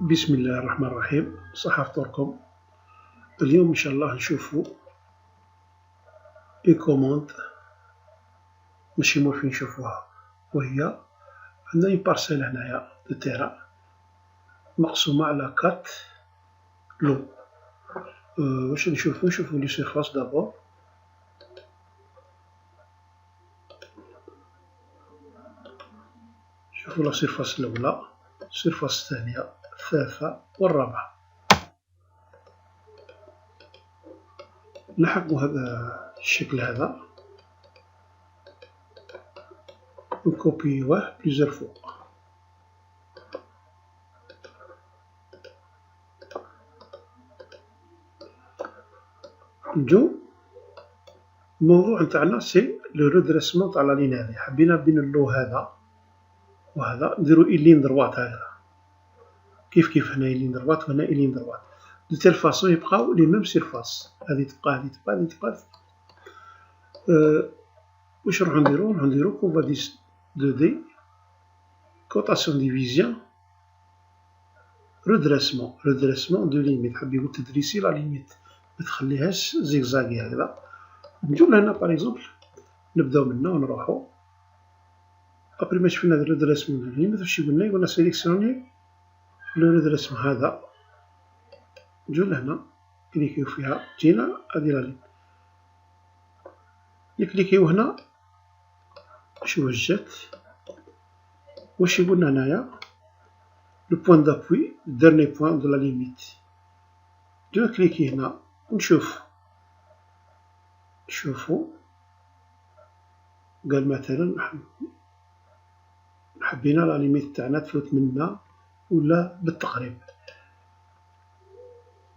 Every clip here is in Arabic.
بسم الله الرحمن الرحيم. صحة فطوركم. اليوم إن شاء الله نشوفو اون كوموند ماشي مورفين نشوفوها، وهي عندنا اون بارسيل هنايا دو تيران مقسومة على 4 لو. واش نشوفو لي سيرفاس دابور. شوفو لا سيرفاس الأولى، السيرفاس الثانية، الثالثة والرابعة. نحكمو هذا الشكل هذا ونكوبيوه بليزيور فوا. نجو الموضوع نتاعنا سي لو رودريسمون تاع لا لين هاذي. حبينا بين اللو هذا وهذا نديرو اون لين دروات هكذا، كيف هنايا لين دروات وهنا لين دروات، دو تيل فاصون يبقاو لي ميم سيرفاس. هاذي تبقى هاذي تبقى هاذي تبقى. واش نروحو نديرو كونفاديس 2 دي، كوطاسيون ديفيزيون، رودريسمون دو ليميت. حاب يقول تدريسي لا ليميت، متخليهاش زيكزاكي هكذا. نجيو لهنا باغ اكزومبل، نبداو منا ونروحو. ابري ما شفنا هاد رودريسمون دو ليميت واش يقولنا؟ يقولنا سيليكسيوني لو رودريسمون هذا. نجيو لهنا كليكيو فيها، تجينا هادي لا لين، نكليكيو هنا. شوف واش جات، واش يقولنا هنايا؟ لو بوان دابوي، ديرني بوان دو لا ليميت. نجيو نكليكي هنا ونشوف. شوفو قال مثلا حبينا لا ليميت تاعنا تفوت منا ولا بالتقريب.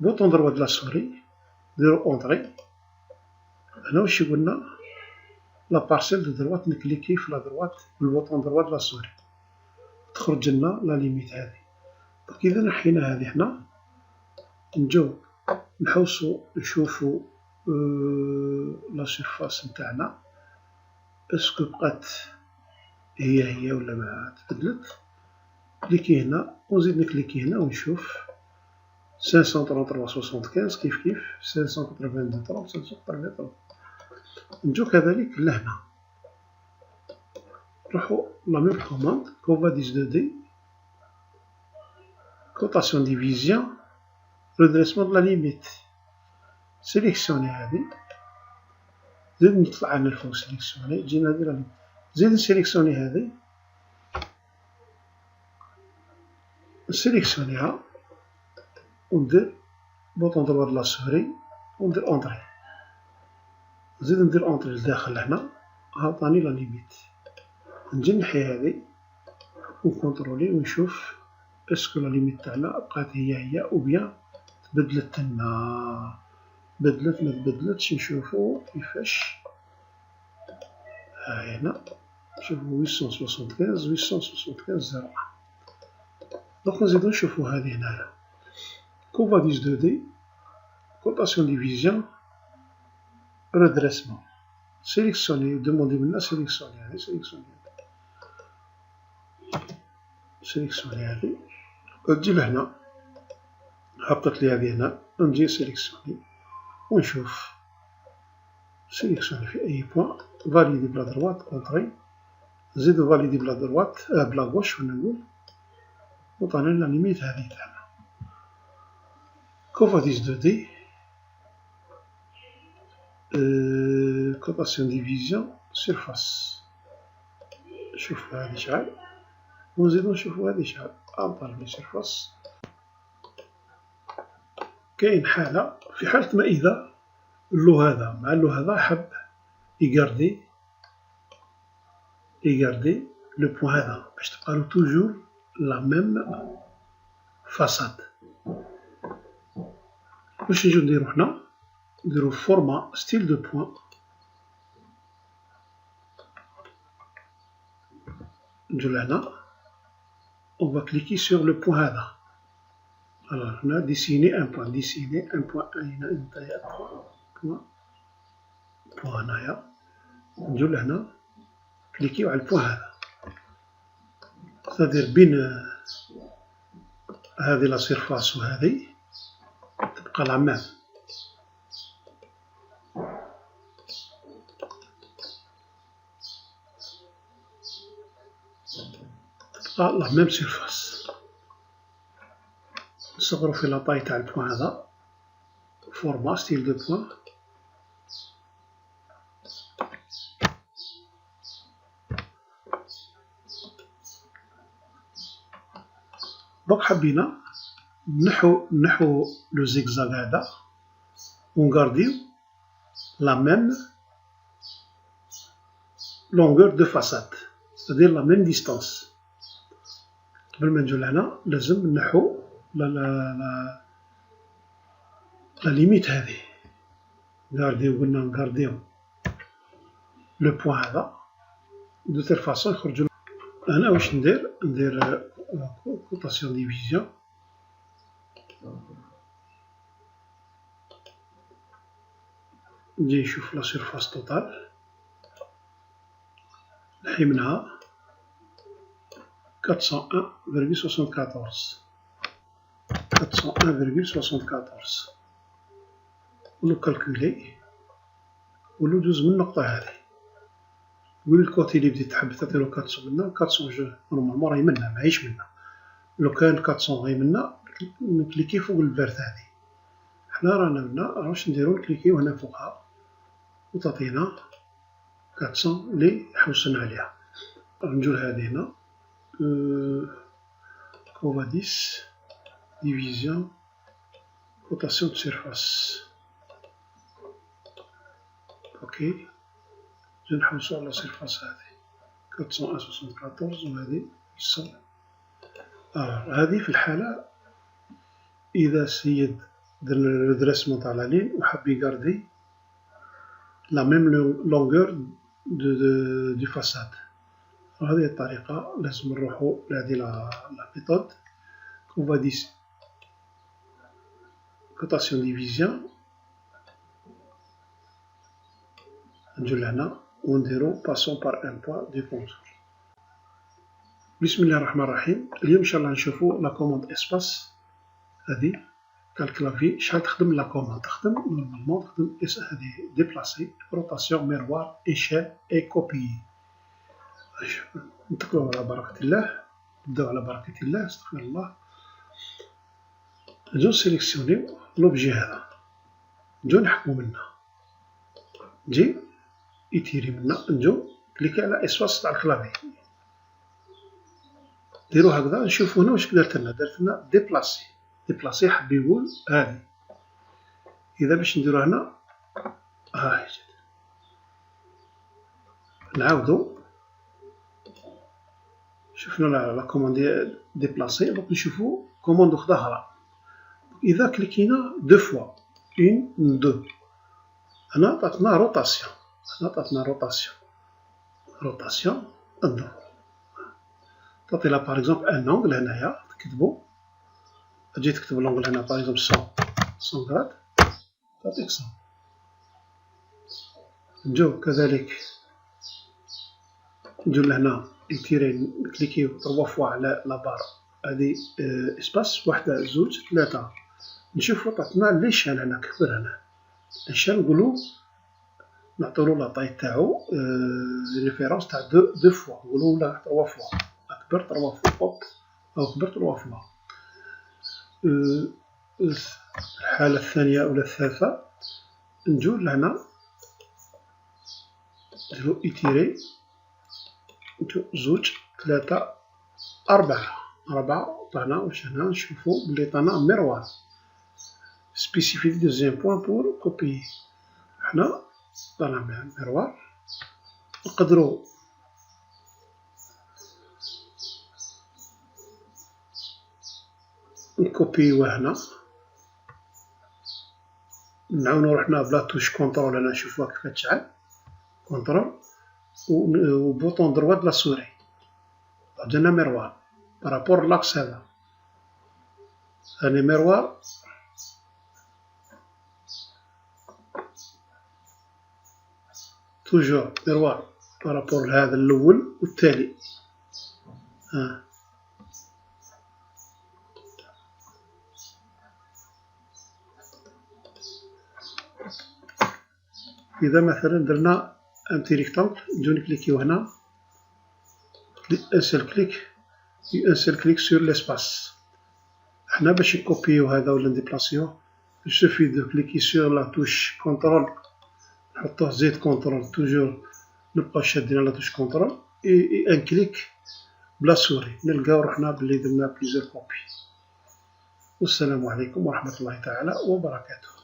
بوطون دروات د لا سوري نديرو اونطري. هنا واش يقولنا؟ لا بارسيل دو دروات. نكليكي في لا دروات بالبوطون دروات د لا سوري، تخرج لنا لا ليميت هاذي. دونك إذا نحينا هاذي حنا، نجو نحوسو نشوفو لا سيرفاس نتاعنا اسكو بقات هي ولا ما تبدلت. كليكي هنا ونزيد نكليكي هنا ونشوف 533.75 كيف 582.30. نجو كذلك لهنا، نروحو لا ميم كوموند كونفاديس 2 دي، كوطاسيون ديفيزيون، رودريسمون دو لا ليميت. سيليكسيوني هادي، زيد نطلع لنا الفوق سيليكسيوني، تجينا هادي لا ليميت. زيد نسيليكسيوني هادي، نسيليكسيونيها وندير بوطون دروات د لا سوري وندير اونطري. نزيد ندير اونطري لداخل هنا، هابطاني لا ليميت. نجي نحي هادي ونكونطرولي ونشوف اسكو لا ليميت تاعنا بقات هي أو بيان تبدلت لنا. بدلت ما تبدلتش، نشوفو كيفاش. ها هنا نشوفو 875 0. دونك نزيدو نشوفو هادي هنايا كونفاديس 2 دي، كوطاسيون ديفيزيون، رودريسمون. سيليكسيوني دوموندي منا سيليكسيوني هادي، سيليكسيوني هادي. تجي لهنا هبطت لي هادي هنا، نجي سيليكسيوني ونشوف. سيليكسيوني في أي بوان، فاليدي بلا دروات اونطري. نزيدو فاليدي بلا دروات بلا غوش وانا نقول، وطاني لا ليميت هادي تاعنا. كونفاديس 2 دي، كوطاسيون ديفيزيون، سيرفاس. نشوفو هادي شحال ونزيدو نشوفو هادي شحال. أبطال لي سيرفاس. كاين حالة، في حالة ما إذا اللو هذا مع اللو هذا حب يقاردي لو بوان هذا باش تبقالو توجور لا ميم فاصاد. واش نجيو نديرو حنا؟ نديرو فورما ستيل دو بوان. نجيو لهنا اون فا كليكي سور لو بوان هذا. الوغ هنا ديسيني ان بوان، ديسيني ان بوان. هنا نتايا بوان هنايا. نجيو لهنا كليكيو على البوان هذا، سادير بين هذه لا سيرفاس وهذه تبقى لا ميم. تبقى لا ميم سيرفاس. نصغرو في لا طاي تاع البوان هذا، فورما ستيل دو بوان. دونك حبينا نحو لو زيكزاغ هذا ونغارديو لا ميم لونغور دو فاساد، c'est-à-dire la même distance. قبل ما نجو لهنا لازم نحو لا ليميت هذه. نغارديو قلنا نغارديو لو بوان هذا دو تيل فاسون يخرجو. أنا واش ندير كوطاسيون ديفيزيون. نجي نشوف لا سيرفاس توتال، نحي منها 401,74 401,74 ولو كالكولي ولو دوز من النقطة هذه. قولي الكوتي اللي بديت تحب تعطيلو 400 منا 400 جو نورمالمون راهي منا ماهيش منا. لو كان 400 غير منا نكليكي فوق الفيرت هذه. حنا رانا منا واش نديرو نكليكيو هنا فوقها وتعطينا 400 اللي حوسنا عليها. نجو لهذه هنا كوفاديس ديفيزيون كوتاسيون دو سيرفاس. اوكي نجي نحوسو على سيرفاس هذه 401,74 وهذه 100. هذه في الحالة إذا السيد درنا ريدريسمون تاع لا لين وحاب يغاردي لا ميم لونغور دو فاساد. هذه الطريقة لازم نروحو لهذه لا ميثود كوفاديس كوتاسيون ديفيزيون. نجو لهنا ونديرو باسون بار ان بوان دو كونتور. بسم الله الرحمن الرحيم. اليوم ان شاء الله نشوفو لا كوموند اسباس هذه تاع الكلافي. شحال تخدم لا كوموند؟ تخدم نورمالمون تخدم هذه ديبلاسي روتاسيون ميروار ايشيل اي كوبي. نتكلو على بركة الله، نبداو على بركة الله. استغفر الله. نجو سيليكسيونيو لوبجي هذا، نجو نحكمو منه، نجي يتيري منا، نجو كليكي على اسباس تاع الكلافي، نديرو هكذا. نشوفو هنا واش درتلنا. درتلنا ديبلاسي. ديبلاسي حب يقول هذه. إذا باش نديرو هنا هاهي نعاودو شفنا لا كوموند ديبلاسي. دونك نشوفو كوموند وحدة أخرى. إذا كليكينا دو فوا اون دو، هنا عطاتنا روتاسيون. هنا عطاتنا روتاسيون دو. تعطيلا باغ اكزومبل ان اونغل هنايا تكتبو، تجي تكتب لونغل هنا باغ اكزومبل 100 غراد تعطيك 100. نجو كذلك نجو لهنا يتيري نكليكيو 3 فوا على لابار هادي اسباس، واحدة زوج ثلاثة. نشوفو عطاتنا ليشال هنا كبر هنا ليشال، نقولو نعطولو لا طاي تاعو ريفيرونس تاع دو فوا، نقولو لا 3 فوا أكبر 3 فوا أو كبر 3 فوا. الحالة الثانية ولا الثالثة نجو لهنا نديرو إيتيري زوج ثلاثة أربعة طانا واش هنا نشوفو بلي طانا ميروار سبيسيفي دوزيام بوان بور كوبيي. حنا طانا ميروار نقدرو نكوبيوه هنا، نعاونو روحنا بلا توش كونترول هنا نشوفوها كيف تشعل كونترول و بوطون دروا د لا سوري عندنا ميروار بارابور لاكس هذا. هاني ميروار توجور ميروار بارابور لهذا الأول والتالي. إذا مثلا درنا ان بتي ريكتانغل نجيو نكليكيو هنا ان سول كليك سور ليسباس. حنا باش نكوبيو هذا ولا نديبلاسيوه يسوفي دو كليكي سور لا توش كونترول، نحطوه زيد كونترول توجور نبقاو شادين على توش كونترول اي ان كليك بلا سوري نلقاو روحنا بلي درنا بليزيور كوبي. والسلام عليكم ورحمة الله تعالى وبركاته.